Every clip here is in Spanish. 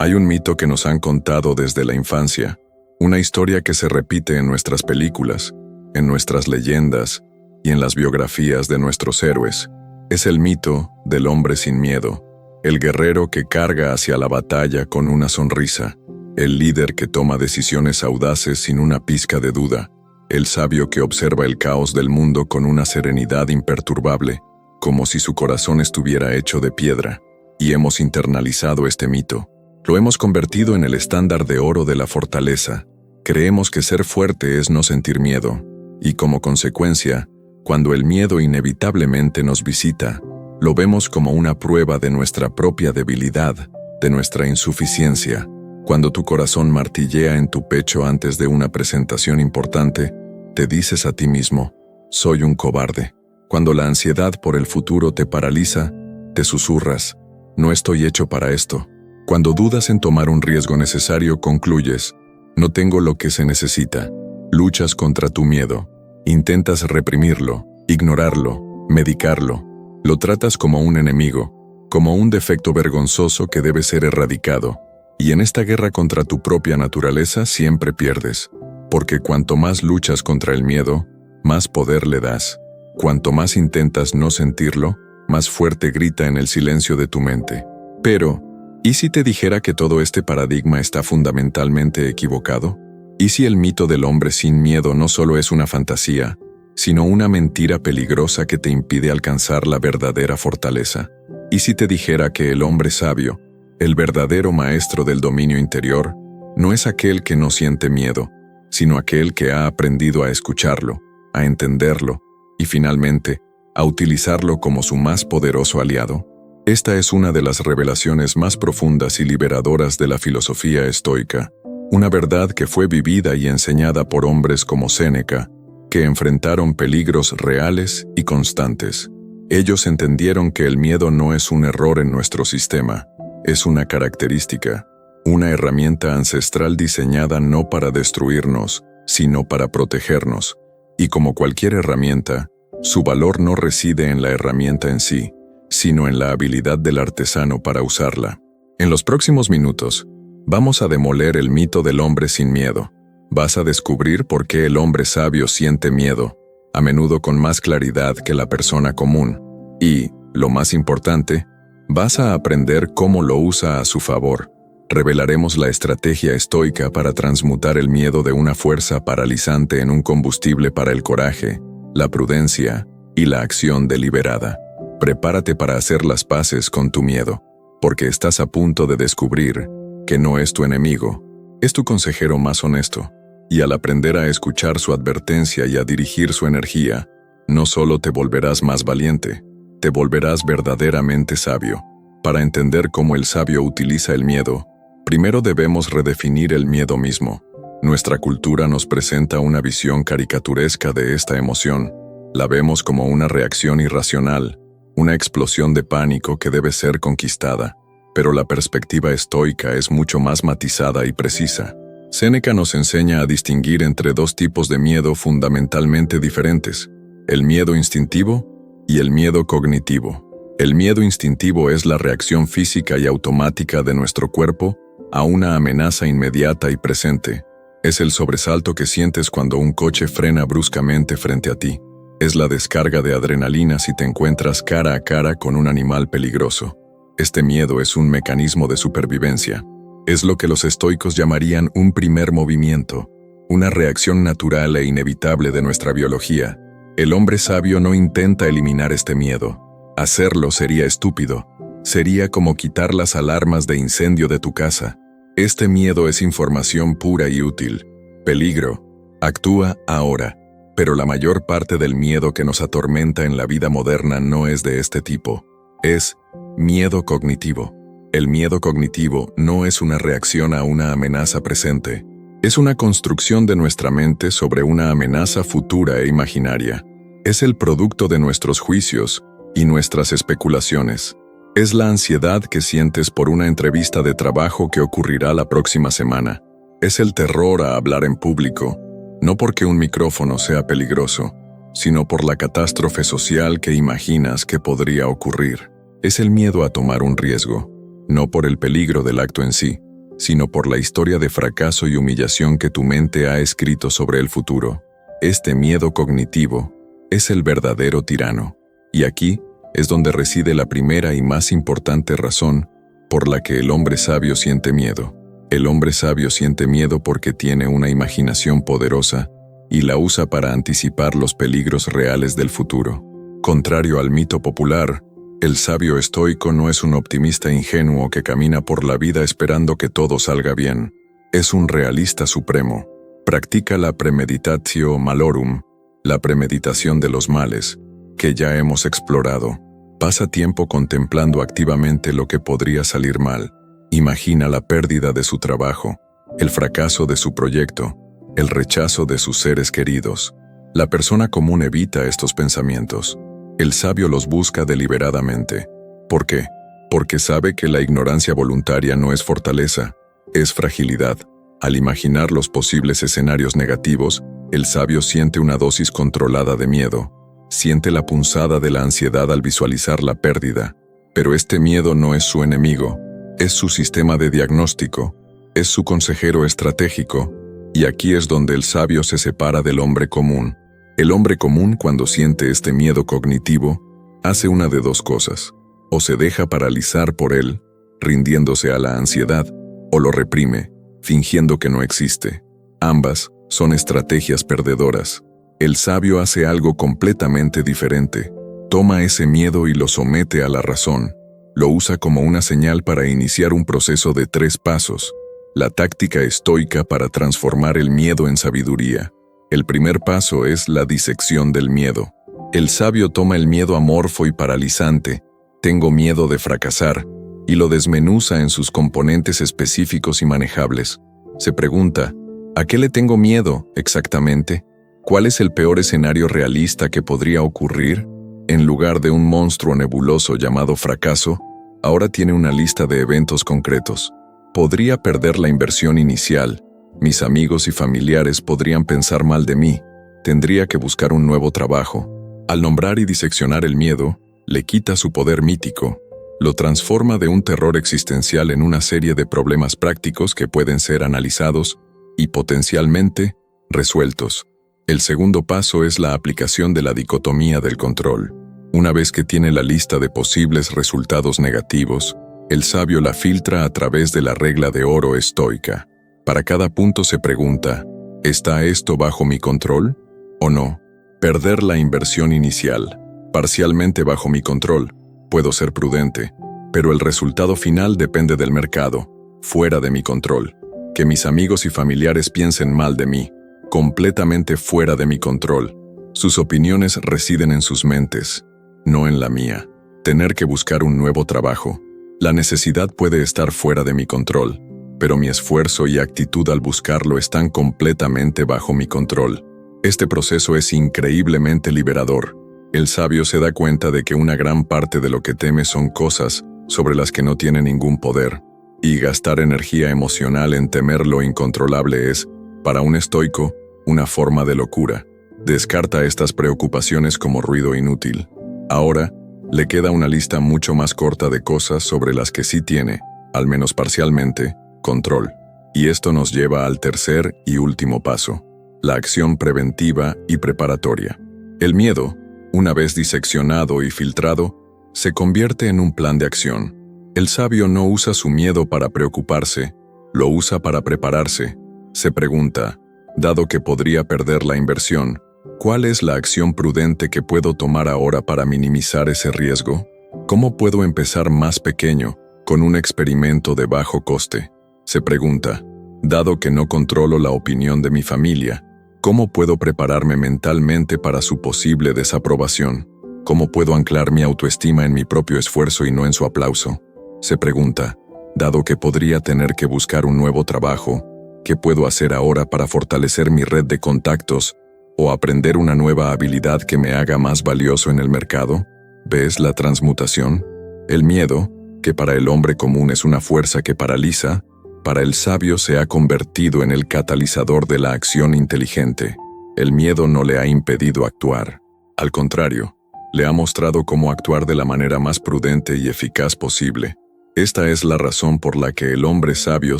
Hay un mito que nos han contado desde la infancia, una historia que se repite en nuestras películas, en nuestras leyendas y en las biografías de nuestros héroes. Es el mito del hombre sin miedo, el guerrero que carga hacia la batalla con una sonrisa, el líder que toma decisiones audaces sin una pizca de duda, el sabio que observa el caos del mundo con una serenidad imperturbable, como si su corazón estuviera hecho de piedra. Y hemos internalizado este mito. Lo hemos convertido en el estándar de oro de la fortaleza. Creemos que ser fuerte es no sentir miedo, y como consecuencia, cuando el miedo inevitablemente nos visita, lo vemos como una prueba de nuestra propia debilidad, de nuestra insuficiencia. Cuando tu corazón martillea en tu pecho antes de una presentación importante, te dices a ti mismo, soy un cobarde. Cuando la ansiedad por el futuro te paraliza, te susurras, no estoy hecho para esto. Cuando dudas en tomar un riesgo necesario, concluyes, no tengo lo que se necesita. Luchas contra tu miedo. Intentas reprimirlo, ignorarlo, medicarlo. Lo tratas como un enemigo, como un defecto vergonzoso que debe ser erradicado. Y en esta guerra contra tu propia naturaleza siempre pierdes, porque cuanto más luchas contra el miedo, más poder le das. Cuanto más intentas no sentirlo, más fuerte grita en el silencio de tu mente. Pero, ¿y si te dijera que todo este paradigma está fundamentalmente equivocado? ¿Y si el mito del hombre sin miedo no solo es una fantasía, sino una mentira peligrosa que te impide alcanzar la verdadera fortaleza? ¿Y si te dijera que el hombre sabio, el verdadero maestro del dominio interior, no es aquel que no siente miedo, sino aquel que ha aprendido a escucharlo, a entenderlo y finalmente, a utilizarlo como su más poderoso aliado? Esta es una de las revelaciones más profundas y liberadoras de la filosofía estoica, una verdad que fue vivida y enseñada por hombres como Séneca, que enfrentaron peligros reales y constantes. Ellos entendieron que el miedo no es un error en nuestro sistema, es una característica, una herramienta ancestral diseñada no para destruirnos, sino para protegernos, y como cualquier herramienta, su valor no reside en la herramienta en sí, sino en la habilidad del artesano para usarla. En los próximos minutos, vamos a demoler el mito del hombre sin miedo. Vas a descubrir por qué el hombre sabio siente miedo, a menudo con más claridad que la persona común. Y, lo más importante, vas a aprender cómo lo usa a su favor. Revelaremos la estrategia estoica para transmutar el miedo de una fuerza paralizante en un combustible para el coraje, la prudencia y la acción deliberada. Prepárate para hacer las paces con tu miedo, porque estás a punto de descubrir que no es tu enemigo, es tu consejero más honesto. Y al aprender a escuchar su advertencia y a dirigir su energía, no solo te volverás más valiente, te volverás verdaderamente sabio. Para entender cómo el sabio utiliza el miedo, primero debemos redefinir el miedo mismo. Nuestra cultura nos presenta una visión caricaturesca de esta emoción. La vemos como una reacción irracional, una explosión de pánico que debe ser conquistada. Pero la perspectiva estoica es mucho más matizada y precisa. Séneca nos enseña a distinguir entre dos tipos de miedo fundamentalmente diferentes: el miedo instintivo y el miedo cognitivo. El miedo instintivo es la reacción física y automática de nuestro cuerpo a una amenaza inmediata y presente. Es el sobresalto que sientes cuando un coche frena bruscamente frente a ti. Es la descarga de adrenalina si te encuentras cara a cara con un animal peligroso. Este miedo es un mecanismo de supervivencia. Es lo que los estoicos llamarían un primer movimiento, una reacción natural e inevitable de nuestra biología. El hombre sabio no intenta eliminar este miedo. Hacerlo sería estúpido. Sería como quitar las alarmas de incendio de tu casa. Este miedo es información pura y útil. Peligro. Actúa ahora. Pero la mayor parte del miedo que nos atormenta en la vida moderna no es de este tipo. Es miedo cognitivo. El miedo cognitivo no es una reacción a una amenaza presente. Es una construcción de nuestra mente sobre una amenaza futura e imaginaria. Es el producto de nuestros juicios y nuestras especulaciones. Es la ansiedad que sientes por una entrevista de trabajo que ocurrirá la próxima semana. Es el terror a hablar en público, no porque un micrófono sea peligroso, sino por la catástrofe social que imaginas que podría ocurrir. Es el miedo a tomar un riesgo, no por el peligro del acto en sí, sino por la historia de fracaso y humillación que tu mente ha escrito sobre el futuro. Este miedo cognitivo es el verdadero tirano. Y aquí es donde reside la primera y más importante razón por la que el hombre sabio siente miedo. El hombre sabio siente miedo porque tiene una imaginación poderosa y la usa para anticipar los peligros reales del futuro. Contrario al mito popular, el sabio estoico no es un optimista ingenuo que camina por la vida esperando que todo salga bien. Es un realista supremo. Practica la premeditatio malorum, la premeditación de los males, que ya hemos explorado. Pasa tiempo contemplando activamente lo que podría salir mal. Imagina la pérdida de su trabajo, el fracaso de su proyecto, el rechazo de sus seres queridos. La persona común evita estos pensamientos. El sabio los busca deliberadamente. ¿Por qué? Porque sabe que la ignorancia voluntaria no es fortaleza, es fragilidad. Al imaginar los posibles escenarios negativos, el sabio siente una dosis controlada de miedo. Siente la punzada de la ansiedad al visualizar la pérdida. Pero este miedo no es su enemigo, es su sistema de diagnóstico, es su consejero estratégico, y aquí es donde el sabio se separa del hombre común. El hombre común, cuando siente este miedo cognitivo, hace una de dos cosas: o se deja paralizar por él, rindiéndose a la ansiedad, o lo reprime, fingiendo que no existe. Ambas son estrategias perdedoras. El sabio hace algo completamente diferente. Toma ese miedo y lo somete a la razón. Lo usa como una señal para iniciar un proceso de 3 pasos. La táctica estoica para transformar el miedo en sabiduría. El primer paso es la disección del miedo. El sabio toma el miedo amorfo y paralizante, tengo miedo de fracasar, y lo desmenuza en sus componentes específicos y manejables. Se pregunta, ¿a qué le tengo miedo exactamente? ¿Cuál es el peor escenario realista que podría ocurrir? En lugar de un monstruo nebuloso llamado fracaso, ahora tiene una lista de eventos concretos. Podría perder la inversión inicial, mis amigos y familiares podrían pensar mal de mí, tendría que buscar un nuevo trabajo. Al nombrar y diseccionar el miedo, le quita su poder mítico, lo transforma de un terror existencial en una serie de problemas prácticos que pueden ser analizados y potencialmente resueltos. El segundo paso es la aplicación de la dicotomía del control. Una vez que tiene la lista de posibles resultados negativos, el sabio la filtra a través de la regla de oro estoica. Para cada punto se pregunta, ¿está esto bajo mi control o no? Perder la inversión inicial, parcialmente bajo mi control, puedo ser prudente, pero el resultado final depende del mercado, fuera de mi control. Que mis amigos y familiares piensen mal de mí, completamente fuera de mi control. Sus opiniones residen en sus mentes, no en la mía. Tener que buscar un nuevo trabajo. La necesidad puede estar fuera de mi control, pero mi esfuerzo y actitud al buscarlo están completamente bajo mi control. Este proceso es increíblemente liberador. El sabio se da cuenta de que una gran parte de lo que teme son cosas sobre las que no tiene ningún poder, y gastar energía emocional en temer lo incontrolable es, para un estoico, una forma de locura. Descarta estas preocupaciones como ruido inútil. Ahora, le queda una lista mucho más corta de cosas sobre las que sí tiene, al menos parcialmente, control. Y esto nos lleva al tercer y último paso, la acción preventiva y preparatoria. El miedo, una vez diseccionado y filtrado, se convierte en un plan de acción. El sabio no usa su miedo para preocuparse, lo usa para prepararse. Se pregunta, dado que podría perder la inversión, ¿cuál es la acción prudente que puedo tomar ahora para minimizar ese riesgo? ¿Cómo puedo empezar más pequeño, con un experimento de bajo coste? Se pregunta, dado que no controlo la opinión de mi familia, ¿cómo puedo prepararme mentalmente para su posible desaprobación? ¿Cómo puedo anclar mi autoestima en mi propio esfuerzo y no en su aplauso? Se pregunta, dado que podría tener que buscar un nuevo trabajo, ¿qué puedo hacer ahora para fortalecer mi red de contactos o aprender una nueva habilidad que me haga más valioso en el mercado? ¿Ves la transmutación? El miedo, que para el hombre común es una fuerza que paraliza, para el sabio se ha convertido en el catalizador de la acción inteligente. El miedo no le ha impedido actuar. Al contrario, le ha mostrado cómo actuar de la manera más prudente y eficaz posible. Esta es la razón por la que el hombre sabio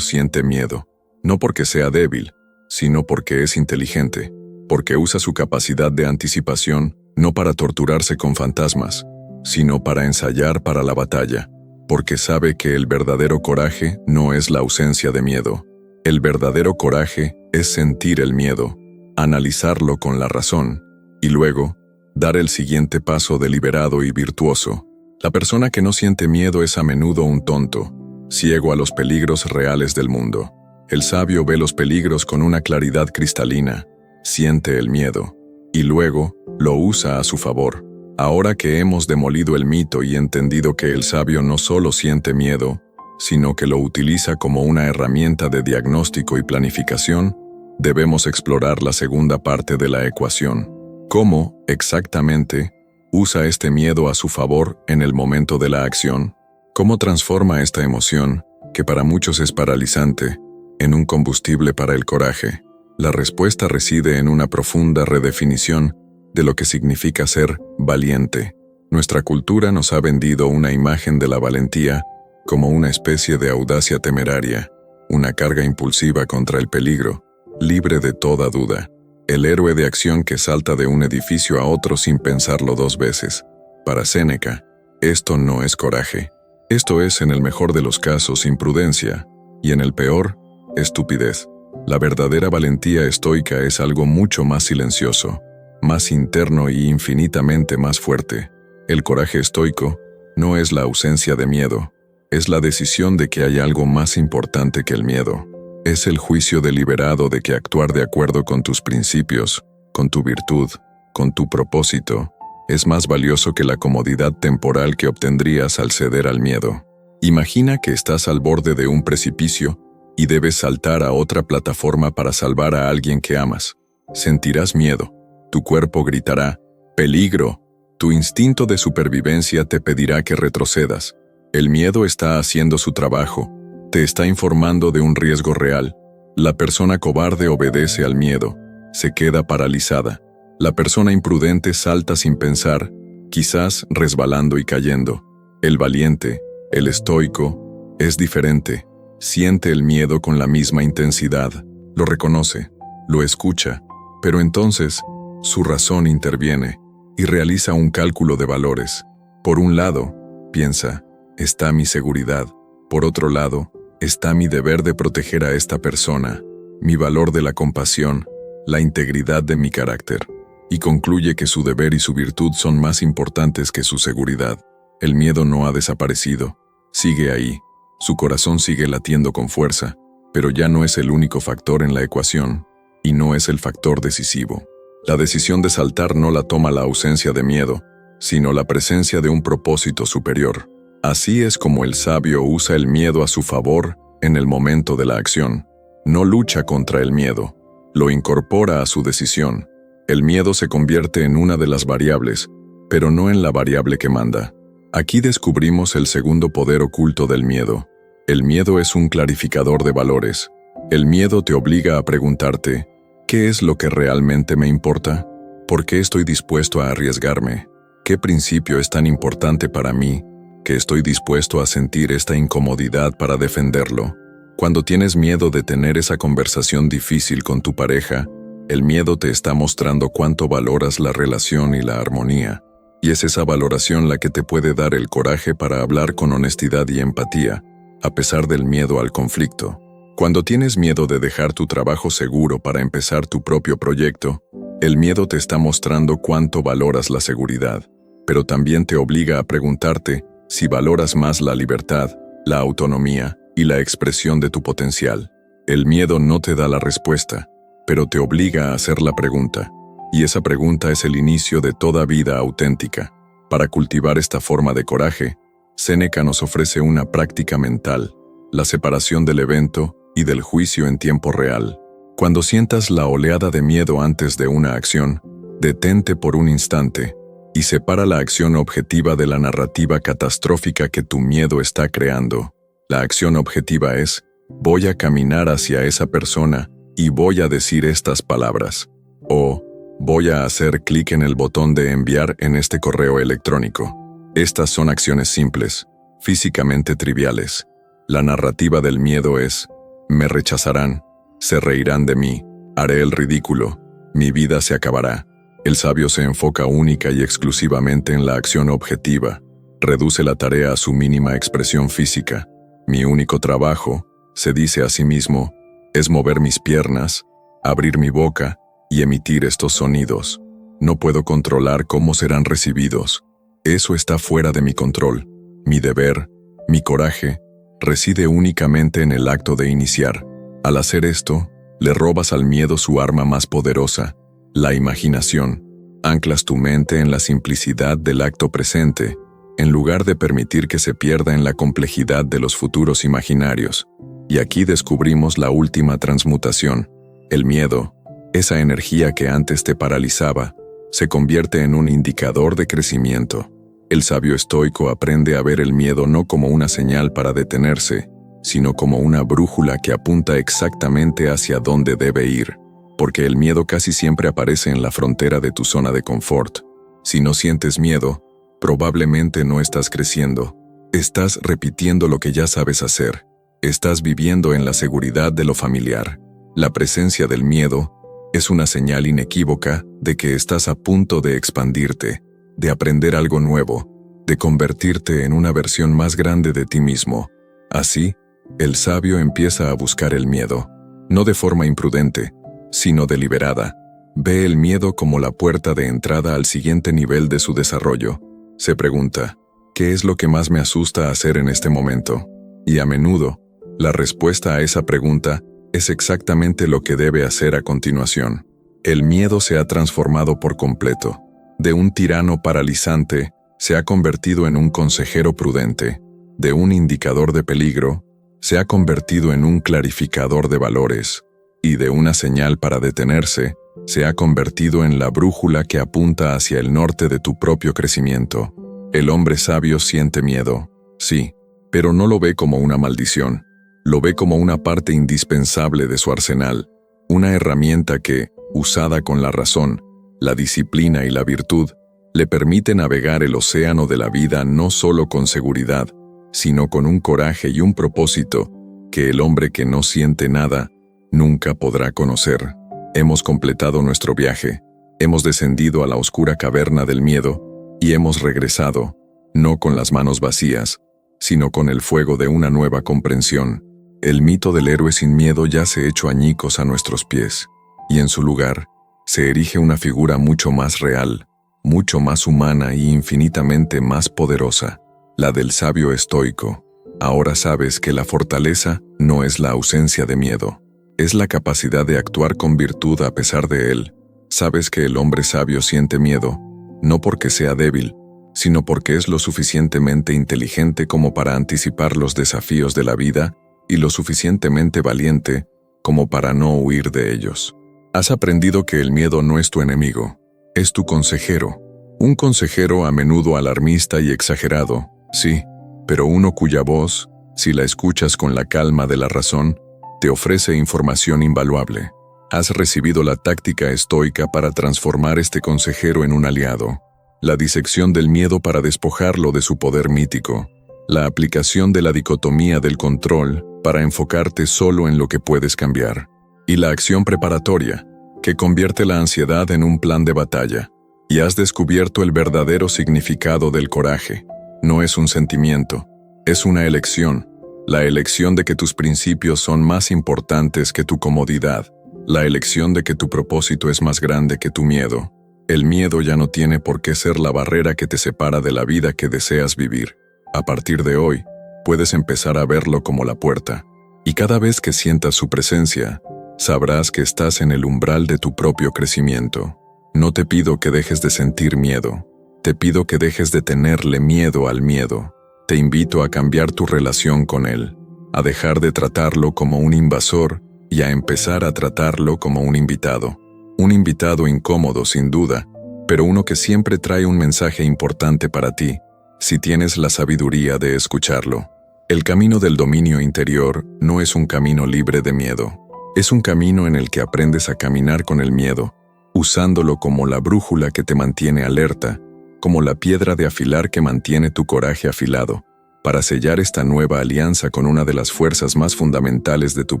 siente miedo, no porque sea débil, sino porque es inteligente, porque usa su capacidad de anticipación no para torturarse con fantasmas, sino para ensayar para la batalla, porque sabe que el verdadero coraje no es la ausencia de miedo. El verdadero coraje es sentir el miedo, analizarlo con la razón, y luego, dar el siguiente paso deliberado y virtuoso. La persona que no siente miedo es a menudo un tonto, ciego a los peligros reales del mundo. El sabio ve los peligros con una claridad cristalina, siente el miedo, y luego lo usa a su favor. Ahora que hemos demolido el mito y entendido que el sabio no solo siente miedo, sino que lo utiliza como una herramienta de diagnóstico y planificación, debemos explorar la segunda parte de la ecuación. ¿Cómo, exactamente, usa este miedo a su favor en el momento de la acción? ¿Cómo transforma esta emoción, que para muchos es paralizante, en un combustible para el coraje? La respuesta reside en una profunda redefinición de lo que significa ser valiente. Nuestra cultura nos ha vendido una imagen de la valentía como una especie de audacia temeraria, una carga impulsiva contra el peligro, libre de toda duda. El héroe de acción que salta de un edificio a otro sin pensarlo dos veces. Para Séneca, esto no es coraje. Esto es, en el mejor de los casos, imprudencia, y en el peor, estupidez. La verdadera valentía estoica es algo mucho más silencioso, más interno y infinitamente más fuerte. El coraje estoico no es la ausencia de miedo, es la decisión de que hay algo más importante que el miedo. Es el juicio deliberado de que actuar de acuerdo con tus principios, con tu virtud, con tu propósito, es más valioso que la comodidad temporal que obtendrías al ceder al miedo. Imagina que estás al borde de un precipicio y debes saltar a otra plataforma para salvar a alguien que amas. Sentirás miedo. Tu cuerpo gritará, ¡peligro! Tu instinto de supervivencia te pedirá que retrocedas. El miedo está haciendo su trabajo, te está informando de un riesgo real. La persona cobarde obedece al miedo, se queda paralizada. La persona imprudente salta sin pensar, quizás resbalando y cayendo. El valiente, el estoico, es diferente. Siente el miedo con la misma intensidad, lo reconoce, lo escucha, pero entonces su razón interviene y realiza un cálculo de valores. Por un lado, piensa, está mi seguridad. Por otro lado, está mi deber de proteger a esta persona, mi valor de la compasión, la integridad de mi carácter. Y concluye que su deber y su virtud son más importantes que su seguridad. El miedo no ha desaparecido, sigue ahí. Su corazón sigue latiendo con fuerza, pero ya no es el único factor en la ecuación, y no es el factor decisivo. La decisión de saltar no la toma la ausencia de miedo, sino la presencia de un propósito superior. Así es como el sabio usa el miedo a su favor en el momento de la acción. No lucha contra el miedo, lo incorpora a su decisión. El miedo se convierte en una de las variables, pero no en la variable que manda. Aquí descubrimos el segundo poder oculto del miedo. El miedo es un clarificador de valores. El miedo te obliga a preguntarte, ¿qué es lo que realmente me importa? ¿Por qué estoy dispuesto a arriesgarme? ¿Qué principio es tan importante para mí que estoy dispuesto a sentir esta incomodidad para defenderlo? Cuando tienes miedo de tener esa conversación difícil con tu pareja, el miedo te está mostrando cuánto valoras la relación y la armonía. Y es esa valoración la que te puede dar el coraje para hablar con honestidad y empatía, a pesar del miedo al conflicto. Cuando tienes miedo de dejar tu trabajo seguro para empezar tu propio proyecto, el miedo te está mostrando cuánto valoras la seguridad, pero también te obliga a preguntarte si valoras más la libertad, la autonomía y la expresión de tu potencial. El miedo no te da la respuesta, pero te obliga a hacer la pregunta, y esa pregunta es el inicio de toda vida auténtica. Para cultivar esta forma de coraje, Séneca nos ofrece una práctica mental, la separación del evento y del juicio en tiempo real. Cuando sientas la oleada de miedo antes de una acción, detente por un instante y separa la acción objetiva de la narrativa catastrófica que tu miedo está creando. La acción objetiva es, voy a caminar hacia esa persona y voy a decir estas palabras. O, voy a hacer clic en el botón de enviar en este correo electrónico. Estas son acciones simples, físicamente triviales. La narrativa del miedo es: me rechazarán, se reirán de mí, haré el ridículo, mi vida se acabará. El sabio se enfoca única y exclusivamente en la acción objetiva, reduce la tarea a su mínima expresión física. Mi único trabajo, se dice a sí mismo, es mover mis piernas, abrir mi boca y emitir estos sonidos. No puedo controlar cómo serán recibidos. Eso está fuera de mi control. Mi deber, mi coraje, reside únicamente en el acto de iniciar. Al hacer esto, le robas al miedo su arma más poderosa, la imaginación. Anclas tu mente en la simplicidad del acto presente, en lugar de permitir que se pierda en la complejidad de los futuros imaginarios. Y aquí descubrimos la última transmutación. El miedo, esa energía que antes te paralizaba, se convierte en un indicador de crecimiento. El sabio estoico aprende a ver el miedo no como una señal para detenerse, sino como una brújula que apunta exactamente hacia dónde debe ir, porque el miedo casi siempre aparece en la frontera de tu zona de confort. Si no sientes miedo, probablemente no estás creciendo. Estás repitiendo lo que ya sabes hacer. Estás viviendo en la seguridad de lo familiar. La presencia del miedo es una señal inequívoca de que estás a punto de expandirte, de aprender algo nuevo, de convertirte en una versión más grande de ti mismo. Así, el sabio empieza a buscar el miedo, no de forma imprudente, sino deliberada. Ve el miedo como la puerta de entrada al siguiente nivel de su desarrollo. Se pregunta, ¿qué es lo que más me asusta hacer en este momento? Y a menudo, la respuesta a esa pregunta es exactamente lo que debe hacer a continuación. El miedo se ha transformado por completo. De un tirano paralizante, se ha convertido en un consejero prudente. De un indicador de peligro, se ha convertido en un clarificador de valores. Y de una señal para detenerse, se ha convertido en la brújula que apunta hacia el norte de tu propio crecimiento. El hombre sabio siente miedo, sí, pero no lo ve como una maldición. Lo ve como una parte indispensable de su arsenal, una herramienta que, usada con la razón, la disciplina y la virtud, le permite navegar el océano de la vida no solo con seguridad, sino con un coraje y un propósito que el hombre que no siente nada nunca podrá conocer. Hemos completado nuestro viaje, hemos descendido a la oscura caverna del miedo y hemos regresado, no con las manos vacías, sino con el fuego de una nueva comprensión. El mito del héroe sin miedo yace hecho añicos a nuestros pies, y en su lugar se erige una figura mucho más real, mucho más humana y infinitamente más poderosa, la del sabio estoico. Ahora sabes que la fortaleza no es la ausencia de miedo, es la capacidad de actuar con virtud a pesar de él. Sabes que el hombre sabio siente miedo, no porque sea débil, sino porque es lo suficientemente inteligente como para anticipar los desafíos de la vida y lo suficientemente valiente como para no huir de ellos. Has aprendido que el miedo no es tu enemigo, es tu consejero. Un consejero a menudo alarmista y exagerado, sí, pero uno cuya voz, si la escuchas con la calma de la razón, te ofrece información invaluable. Has recibido la táctica estoica para transformar este consejero en un aliado, la disección del miedo para despojarlo de su poder mítico, la aplicación de la dicotomía del control para enfocarte solo en lo que puedes cambiar, y la acción preparatoria, que convierte la ansiedad en un plan de batalla. Y has descubierto el verdadero significado del coraje. No es un sentimiento, es una elección. La elección de que tus principios son más importantes que tu comodidad. La elección de que tu propósito es más grande que tu miedo. El miedo ya no tiene por qué ser la barrera que te separa de la vida que deseas vivir. A partir de hoy, puedes empezar a verlo como la puerta. Y cada vez que sientas su presencia, sabrás que estás en el umbral de tu propio crecimiento. No te pido que dejes de sentir miedo. Te pido que dejes de tenerle miedo al miedo. Te invito a cambiar tu relación con él, a dejar de tratarlo como un invasor y a empezar a tratarlo como un invitado. Un invitado incómodo, sin duda, pero uno que siempre trae un mensaje importante para ti, si tienes la sabiduría de escucharlo. El camino del dominio interior no es un camino libre de miedo. Es un camino en el que aprendes a caminar con el miedo, usándolo como la brújula que te mantiene alerta, como la piedra de afilar que mantiene tu coraje afilado. Para sellar esta nueva alianza con una de las fuerzas más fundamentales de tu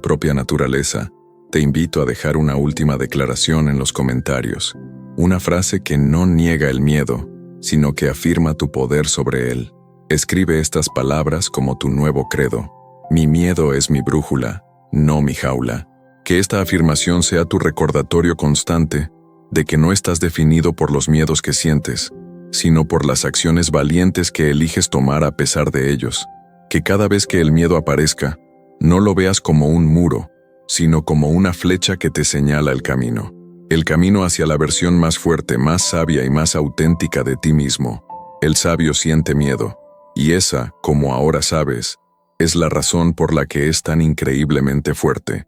propia naturaleza, te invito a dejar una última declaración en los comentarios, una frase que no niega el miedo, sino que afirma tu poder sobre él. Escribe estas palabras como tu nuevo credo. Mi miedo es mi brújula, no mi jaula. Que esta afirmación sea tu recordatorio constante de que no estás definido por los miedos que sientes, sino por las acciones valientes que eliges tomar a pesar de ellos. Que cada vez que el miedo aparezca, no lo veas como un muro, sino como una flecha que te señala el camino hacia la versión más fuerte, más sabia y más auténtica de ti mismo. El sabio siente miedo, y esa, como ahora sabes, es la razón por la que es tan increíblemente fuerte.